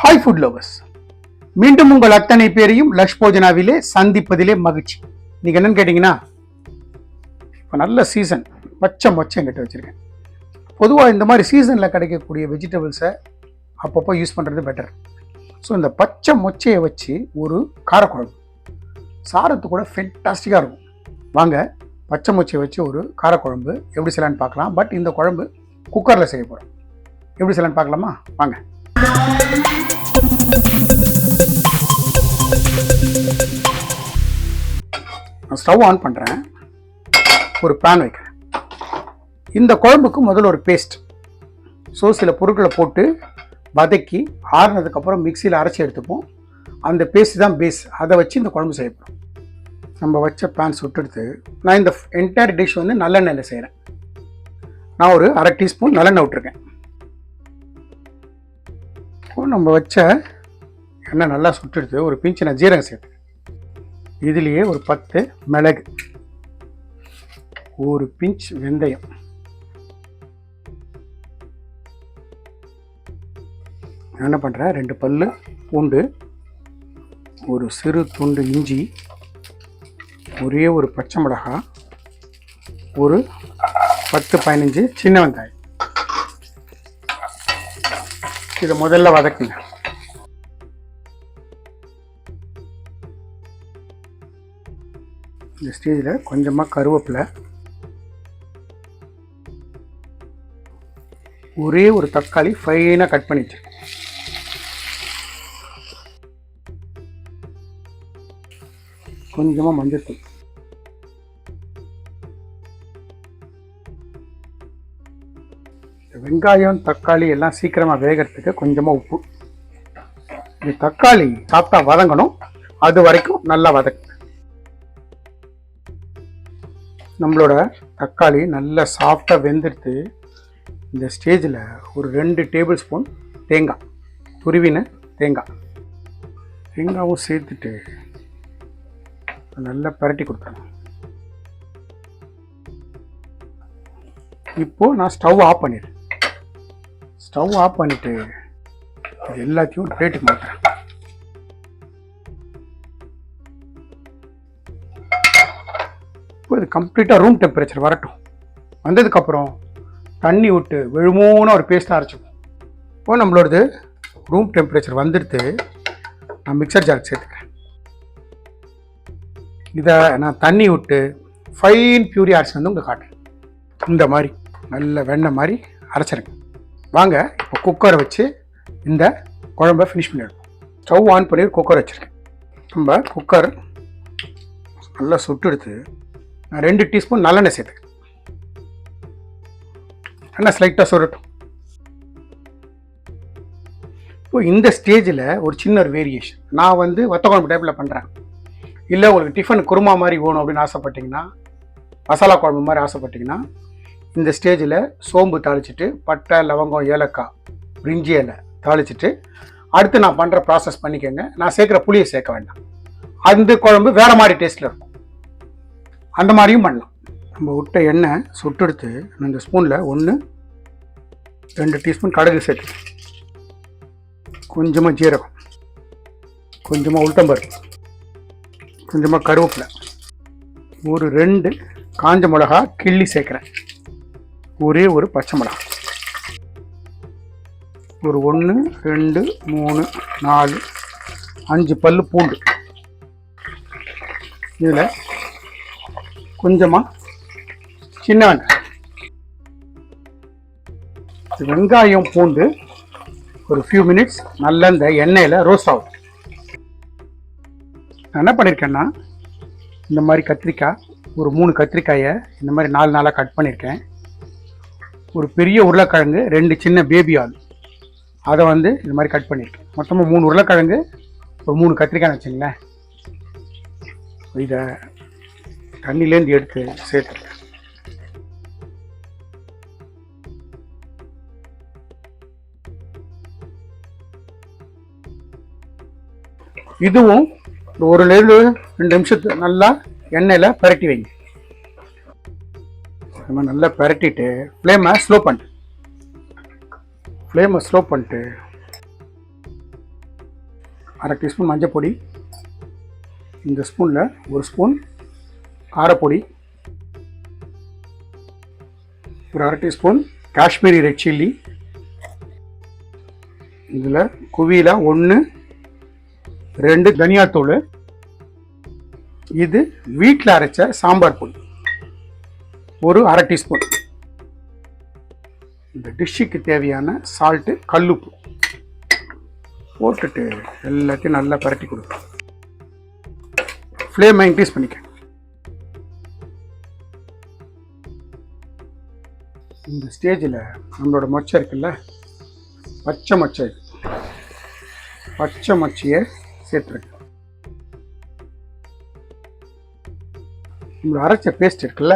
Hi food lovers, மீண்டும் உங்கள் அத்தனை பேரையும் லஷ் போஜனாவிலே சந்திப்பதிலே மகிழ்ச்சி. இன்னைக்கு என்னன்னு கேட்டிங்கன்னா, இப்போ நல்ல சீசன் பச்சை மொச்சை என்கிட்ட வச்சுருக்கேன். பொதுவாக இந்த மாதிரி சீசனில் கிடைக்கக்கூடிய வெஜிடபிள்ஸை அப்பப்போ யூஸ் பண்ணுறது பெட்டர். ஸோ இந்த பச்சை மொச்சையை வச்சு ஒரு காரக்குழம்பு சாரத்து கூட ஃபென்டாஸ்டிக்காக இருக்கும். வாங்க பச்சை மொச்சையை வச்சு ஒரு காரக்குழம்பு எப்படி செய்யலான்னு பார்க்கலாம். பட் இந்த குழம்பு குக்கரில் செய்ய போகிறோம். எப்படி செய்யலான்னு பார்க்கலாமா? வாங்க. நான் ஸ்டவ் ஆன் பண்ணுறேன், ஒரு பேன் வைக்கிறேன். இந்த குழம்புக்கு முதல்ல ஒரு பேஸ்ட், ஸோ சில பொருட்களை போட்டு வதக்கி ஆறுனதுக்கப்புறம் மிக்சியில் அரைச்சி எடுத்துப்போம். அந்த பேஸ்ட் தான் பேஸ், அதை வச்சு இந்த குழம்பு செய்ய போகிறோம். நம்ம வச்ச பேன் சுட்டெடுத்து நான் இந்த என்டையர் டிஷ் வந்து நல்லெண்ணெயில் செய்கிறேன். நான் ஒரு 1/2 டீஸ்பூன் நல்லெண்ணெய் விட்டுருக்கேன். நம்ம வச்ச எண்ணெய் நல்லா சுட்டெடுத்து ஒரு பிஞ்சு நான் ஜீரகம் சேர்த்து, இதுலேயே ஒரு 10 மிளகு, ஒரு பிஞ்ச் வெந்தயம், என்ன பண்ணுறேன், 2 பல்லு பூண்டு, ஒரு சிறு துண்டு இஞ்சி, ஒரே ஒரு பச்சை மிளகாய், ஒரு 10-15 சின்ன வெங்காயம். இதை முதல்ல வதக்குங்க. இந்த ஸ்டேஜில் கொஞ்சமாக கருவேப்பிலை, ஒரே ஒரு தக்காளி ஃபைனாக கட் பண்ணிட்டு, கொஞ்சமாக மஞ்சள்தூள், வெங்காயம் தக்காளி எல்லாம் சீக்கிரமாக வேகிறதுக்கு கொஞ்சமாக உப்பு. இந்த தக்காளி சாப்பிட்டா வதங்கணும், அது வரைக்கும் நல்லா வதக்கு. நம்மளோட தக்காளி நல்லா சாஃப்டாக வெந்துடுத்து. இந்த ஸ்டேஜில் ஒரு 2 டேபிள் ஸ்பூன் தேங்காய், துருவின தேங்காவும் சேர்த்துட்டு நல்லா பரட்டி கொடுக்கணும். இப்போது நான் ஸ்டவ் ஆஃப் பண்ணிடுறேன். ஸ்டவ் ஆஃப் பண்ணிவிட்டு இது எல்லாத்தையும் ஒரு பிளேட்டுக்கு மாற்றுறேன். இப்போ இது கம்ப்ளீட்டாக ரூம் டெம்பரேச்சர் வரட்டும். வந்ததுக்கப்புறம் தண்ணி விட்டு வெழுமோன ஒரு பேஸ்ட்டாக அரைச்சிப்போம். இப்போ நம்மளோடது ரூம் டெம்பரேச்சர் வந்துடுத்து. நான் மிக்சர் ஜாருக்கு சேர்த்துக்கிறேன். இதை நான் தண்ணி விட்டு ஃபைன் பியூரி அரைச்சி வந்து உங்களுக்கு காட்டுறேன். இந்த மாதிரி நல்ல வெண்ணெய் மாதிரி அரைச்சிருங்க. வாங்க இப்போ குக்கரை வச்சு இந்த குழம்பை ஃபினிஷ் பண்ணிடுவோம். ஸ்டவ் ஆன் பண்ணி குக்கர் வச்சுருக்கேன். நம்ம குக்கர் நல்லா சுட்டு எடுத்து நான் 2 டீஸ்பூன் நல்லெண்ணெய் சேர்த்துக்கேன். எண்ணெய் ஸ்லைட்டாக சுரட்டும். இப்போ இந்த ஸ்டேஜில் ஒரு சின்ன ஒரு வேரியேஷன், நான் வந்து வத்த குழம்பு டைப்பில் பண்ணுறேன். இல்லை உங்களுக்கு டிஃபன் குருமா மாதிரி வேணும் அப்படின்னு ஆசைப்பட்டிங்கன்னா, மசாலா குழம்பு மாதிரி ஆசைப்பட்டிங்கன்னா, இந்த ஸ்டேஜில் சோம்பு தாளிச்சிட்டு, பட்டை லவங்கம் ஏலக்காய் பிரிஞ்சி இலை தாளிச்சிட்டு, அடுத்து நான் பண்ணுற ப்ராசஸ் பண்ணிக்கோங்க. நான் சேர்க்குற புளியை சேர்க்க வேண்டாம். அந்த குழம்பு வேறு மாதிரி டேஸ்ட்டில் இருக்கும். அந்த மாதிரியும் பண்ணலாம். நம்ம விட்ட எண்ணெய் சுட்டெடுத்து இந்த ஸ்பூனில் 1-2 டீஸ்பூன் கடுகு சேர்த்து, கொஞ்சமாக ஜீரகம், கொஞ்சமாக உளுத்தம்பருப்பு, கொஞ்சமாக கருவேப்பிலை, ஒரு 2 காஞ்ச மிளகா கிள்ளி சேர்க்குறேன், ஒரே ஒரு பச்சை மிளகாய், ஒரு 1 2 3 4 5 பல்லு பூண்டு, இதில் கொஞ்சமாக சின்ன வெங்காயம் பூண்டு ஒரு ஃபியூ மினிட்ஸ் நல்லா இந்த எண்ணெயில் ரோஸ்ட் ஆகும். நான் என்ன பண்ணியிருக்கேன்னா, இந்த மாதிரி கத்திரிக்காய் ஒரு 3 கத்திரிக்காயை இந்த மாதிரி 4 நாளாக கட் பண்ணியிருக்கேன். ஒரு பெரிய உருளைக்கிழங்கு 2 சின்ன பேபி ஆல் அதை வந்து இந்த மாதிரி கட் பண்ணியிருக்கேன். மொத்தமாக 3 உருளைக்கிழங்கு ஒரு 3 கத்திரிக்காய் வச்சுங்களேன். இதை தண்ணியிலேருந்து எடுத்து சேர்த்துருக்கேன். இதுவும் ஒரு 2 நிமிஷத்துக்கு நல்லா எண்ணெயில் பரட்டி வைங்க. நம்ம நல்லா பரட்டிட்டு ஃப்ளேமை ஸ்லோ பண்ணிட்டு 1/2 டீஸ்பூன் மஞ்சள் பொடி, இந்த ஸ்பூனில் 1 ஸ்பூன் காரப்பொடி, ஒரு 1/2 டீஸ்பூன் காஷ்மீரி ரெட் சில்லி, இதில் குவியில் 1 2 தனியாத்தூள், இது வீட்டில் அரைச்ச சாம்பார் பொடி ஒரு 1/2 டீஸ்பூன். இந்த டிஷ்ஷுக்கு தேவையான சால்ட்டு, கல்லுப்பு போட்டுட்டு எல்லாத்தையும் நல்லா பரட்டி கொடுக்கும். ஃப்ளேமை இன்க்ரீஸ் பண்ணிக்க. இந்த ஸ்டேஜில் நம்மளோட மொச்சை இருக்குல்ல, பச்சை மொச்சை, பச்சை மொச்சையை சேர்த்துருக்கு. நம்மளோட அரைச்ச பேஸ்ட் இருக்குல்ல,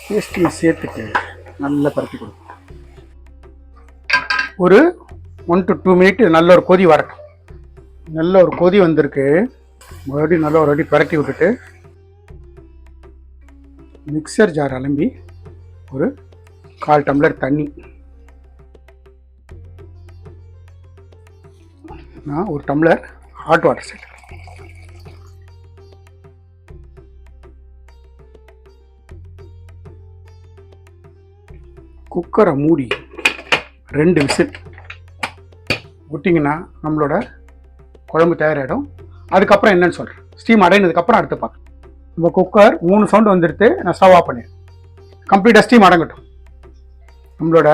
பேஸ்ட்டையும் சேர்த்துட்டு நல்லா பரப்பி கொடுக்கும். ஒரு 1 to 2 மினிட் நல்ல ஒரு கொதி வரட்டும். நல்ல ஒரு கொதி வந்திருக்கு. மறுபடியும் நல்லா ஒரு அடி பரட்டி விட்டுட்டு மிக்சர் ஜார் அலம்பி ஒரு 1/4 டம்ளர் தண்ணி, நான் 1 டம்ளர் ஹாட் வாட்டர் சேர்த்து குக்கரை மூடி 2 விசில் விட்டிங்கன்னா நம்மளோட குழம்பு தயாராகிடும். அதுக்கப்புறம் என்னன்னு சொல்கிறேன், ஸ்டீம் அடைனதுக்கப்புறம் அடுத்து பார்க்கலாம். நம்ம குக்கர் 3 சவுண்டு வந்துடுத்து. நான் ஸ்டவ் ஆஃப் பண்ணிடுறேன். கம்ப்ளீட்டாக ஸ்டீம் அடங்கட்டும். நம்மளோட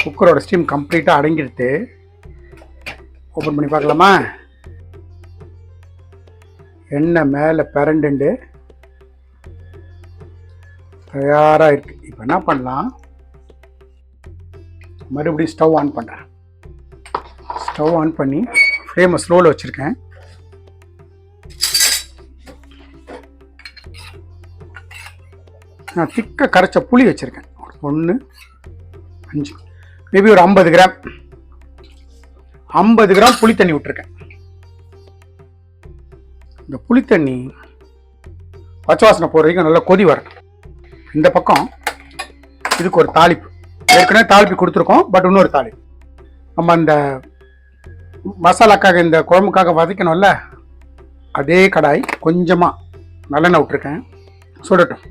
குக்கரோட ஸ்டீம் கம்ப்ளீட்டாக அடங்கிடுத்து. ஓப்பன் பண்ணி பார்க்கலாமா? எண்ணெய் மேலே பிரண்டுண்டு தயாராக இருக்குது. இப்போ என்ன பண்ணலாம், மறுபடியும் ஸ்டவ் ஆன் பண்ணுறேன். ஸ்டவ் ஆன் பண்ணி ஃப்ளேமை ஸ்லோவில் வச்சுருக்கேன். நான் திக்க கரைச்ச புளி வச்சுருக்கேன். 1 5 மேபி ஒரு 50 கிராம் 50 கிராம் புளி தண்ணி விட்டுருக்கேன். இந்த புளி தண்ணி பச்சை வாசனை போகிற வரைக்கும் நல்லா கொதி வரணும். இந்த பக்கம் இதுக்கு ஒரு தாளிப்பு, ஏற்கனவே தாளிப்பு கொடுத்துருக்கோம், பட் இன்னொரு தாளிப்பு. நம்ம அந்த மசாலாக்காக இந்த குழம்புக்காக வதக்கணும்ல, அதே கடாய் கொஞ்சமாக நல்லெண்ணெய் விட்டுருக்கேன். சுடட்டும்.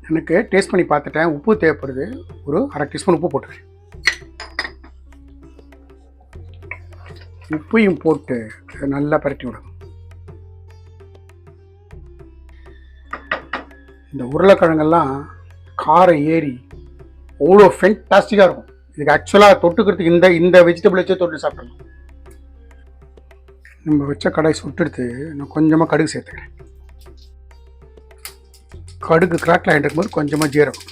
எனக்கு டேஸ்ட் பண்ணி பார்த்துட்டேன், உப்பு தேவைப்படுது. ஒரு 1/2 டீஸ்பூன் உப்பு போட்டுருக்கேன். உப்பையும் போட்டு நல்லா பரட்டி விடும். இந்த உருளைக்கிழங்கெல்லாம் காரம் ஏறி அவ்வளோ ஃபென்டாஸ்டிக்காக இருக்கும். இதுக்கு ஆக்சுவலாக தொட்டுக்கிறதுக்கு இந்த வெஜிடபிள் வச்சே தொட்டு சாப்பிடணும். நம்ம வச்ச கடாய் சுட்டெடுத்து நான் கொஞ்சமாக கடுகு சேர்த்துக்கிறேன். கடுகு கிராக்கில் ஆகிட்டு இருக்கும்போது கொஞ்சமாக ஜீரகம்,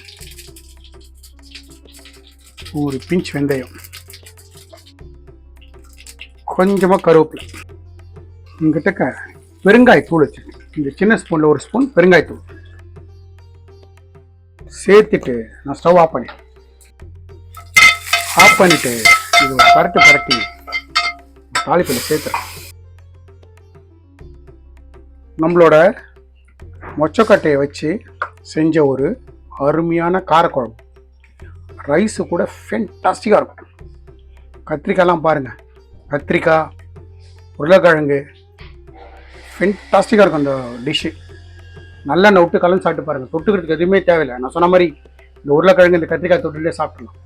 ஒரு பிஞ்ச் வெந்தயம், கொஞ்சமாக கருவேப்பிலை, உங்ககிட்ட பெருங்காயத்தூள் வச்சுருக்கேன். இந்த சின்ன ஸ்பூனில் 1 ஸ்பூன் பெருங்காயத்தூள் சேர்த்துட்டு நான் ஸ்டவ் ஆஃப் பண்ணிவிட்டு இது ஒரு பரட்டி தாளிப்பில் சேர்த்துறேன். நம்மளோட மொச்சக்கட்டையை வச்சு செஞ்ச ஒரு அருமையான காரக்குழம்பு. ரைஸு கூட ஃபென்டாஸ்டிக்காக இருக்கும். கத்திரிக்காயெலாம் பாருங்கள், கத்திரிக்காய், உருளைக்கிழங்கு ஃபென்டாஸ்டிக்காக இருக்கும் அந்த டிஷ்ஷு. நல்லெண்ணெய் விட்டு கலந்து சாப்பிட்டு பாருங்கள். தொட்டுக்கிறதுக்கு எதுவுமே தேவையில்லை. நான் சொன்ன மாதிரி இந்த உருளைக்கிழங்கு, இந்த கத்திரிக்காய் தொட்டுலேயே சாப்பிட்றலாம்.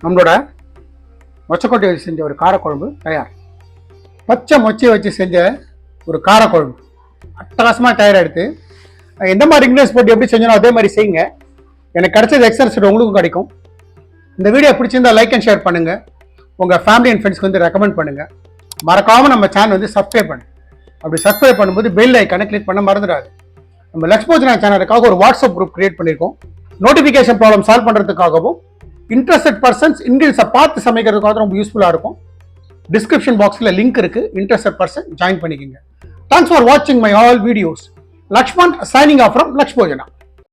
நம்மளோட மொச்சக்கொட்டையை வச்சு செஞ்ச ஒரு காரக்குழம்பு தயார். பச்சை மொச்சையை வச்சு செஞ்ச ஒரு காரக்குழம்பு அட்டகாசமாக தயாராகிடுது. எந்த மாதிரி இன்க்ரீடியன்ஸ் போட்டு எப்படி செஞ்சனோ அதே மாதிரி செய்யுங்க. எனக்கு கிடைச்சது எக்ஸர்சைஸ் உங்களுக்கும் கிடைக்கும். இந்த வீடியோ பிடிச்சிருந்தா லைக் அண்ட் ஷேர் பண்ணுங்கள். உங்கள் ஃபேமிலி அண்ட் ஃப்ரெண்ட்ஸ்க்கு வந்து ரெக்கமெண்ட் பண்ணுங்கள். மறக்காமல் நம்ம சேனல் வந்து சப்ஸ்கிரைப் பண்ணுங்கள். அப்படி சப்ஸ்கிரைப் பண்ணும்போது பெல் ஐக்கானை கிளிக் பண்ண மறந்துடாது. நம்ம லக்ஷ்மோஜனா சேனலுக்காக ஒரு வாட்ஸ்அப் குரூப் கிரியேட் பண்ணியிருக்கோம். நோட்டிஃபிகேஷன் ப்ராப்ளம் சால்வ் பண்ணுறதுக்காகவும் இன்ட்ரெஸ்டட் பர்சன்ஸ் இன்க்ரீடியன்ஸை பார்த்து சமைக்கிறதுக்காக ரொம்ப யூஸ்ஃபுல்லாக இருக்கும். டிஸ்கிரிப்ஷன் பாக்ஸில் லிங்க் இருக்குது. இன்ட்ரெஸ்டட் பர்சன் ஜாயின் பண்ணிக்கோங்க. Thanks for watching my all videos. Lakshman signing off from Lakshmojana.